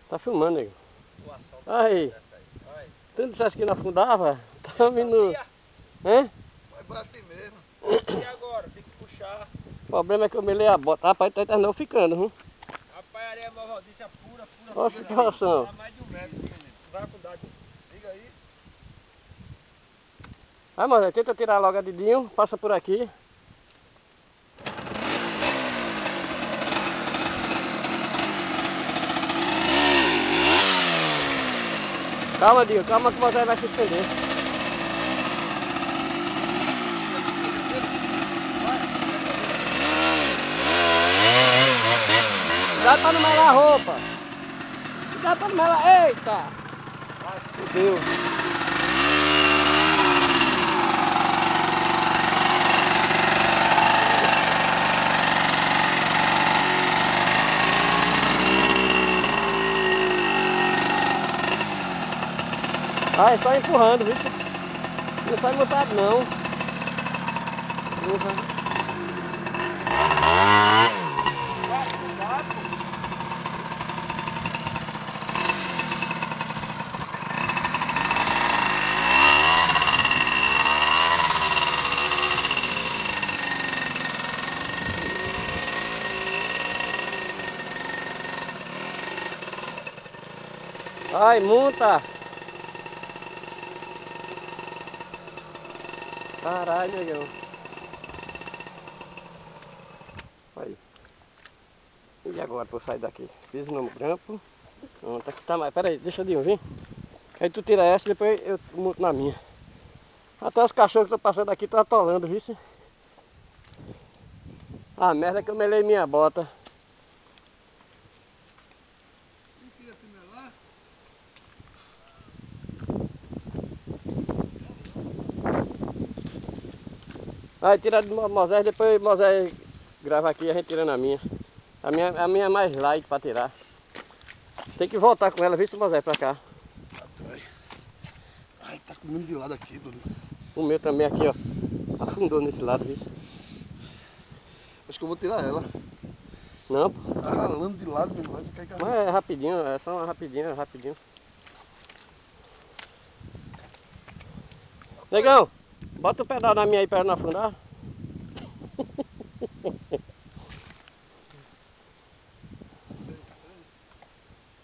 Tá filmando, nego. O assalto Aí. dessa aí. Aí. Tu não disseste que não afundava? Tá no... Hã? Vai bater mesmo. E agora? Tem que puxar. O problema é que eu melei a bota. Rapaz, tá terminou ficando, viu? Rapaz, areia malvadiça pura. Nossa, que relação. Tá mais de 1 metro. Vai afundar. Liga aí. Vai, mano, tenta tirar logo a dedinho. Passa por aqui. Calma, Dinho, calma que você vai se estender. Cuidado pra não melar a roupa. Cuidado pra não melar. Eita! Fudeu. Ah, é só empurrando, viu? Não sai montado não. Empurra. Ai, monta! Caralho, negão. Aí. E agora pra eu sair daqui? Fiz no grampo. Pronto, aqui tá mais. Pera aí, deixa eu vir. Aí tu tira essa e depois eu monto na minha. Até os cachorros que estão passando aqui estão atolando, viu? A merda é que eu melei minha bota. Não queria se melar? Aí tira de Moisés, depois Moisés grava aqui e a gente tira na minha. A minha é mais light pra tirar. Tem que voltar com ela, viu, Moisés, pra cá. Ai, tá comendo de lado aqui, Bruno. O meu também aqui, ó. Afundou nesse lado, viu? Acho que eu vou tirar ela. Não, pô. Tá ralando de lado mesmo, vai ficar encarregado. Mas é rapidinho, é só rapidinho, rapidinho. Negão, bota o pedal na minha aí pra não afundar.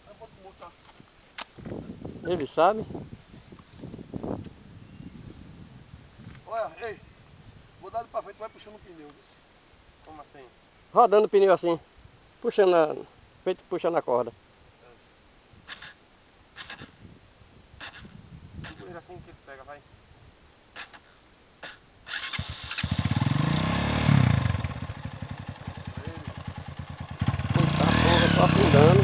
Eu vou montar. Ele sabe. Olha, ei. Vou dar ele pra frente, vai puxando o pneu. Como assim? Rodando o pneu assim. Puxando a... Feito puxando a corda. Segura assim que ele pega, vai. Puta porra, tô afundando.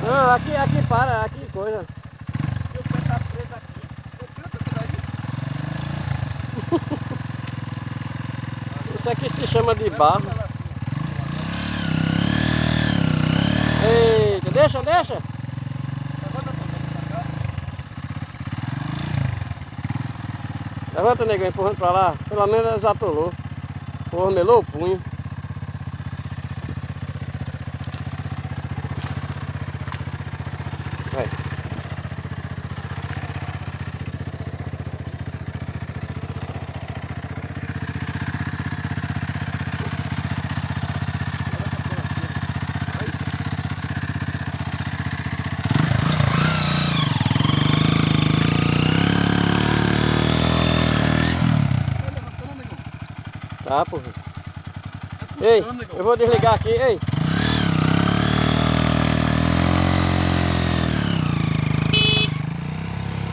Não, aqui para, aqui coisa. Meu pé tá preso aqui. Isso aqui se chama de barro. Eita, deixa. Levanta, negão, empurrando pra lá. Pelo menos já atolou. Porra, melou o punho. Vai. Tá, porra. Ei, eu vou desligar aqui, ei.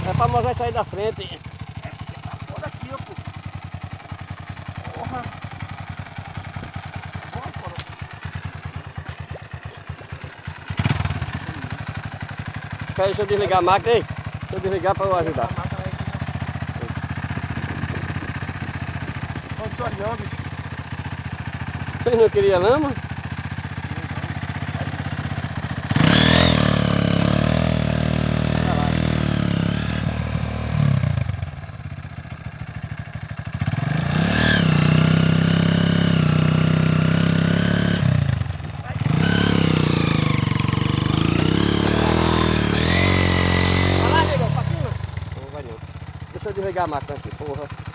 É pra Moisés sair da frente. Olha aqui, ó, pô. Porra. Bora, porra. Peraí, deixa eu desligar a máquina, ei. Deixa eu desligar pra eu ajudar. Onde só não, bicho? Vocês não queriam lama? eu desligar a máquina aqui, porra.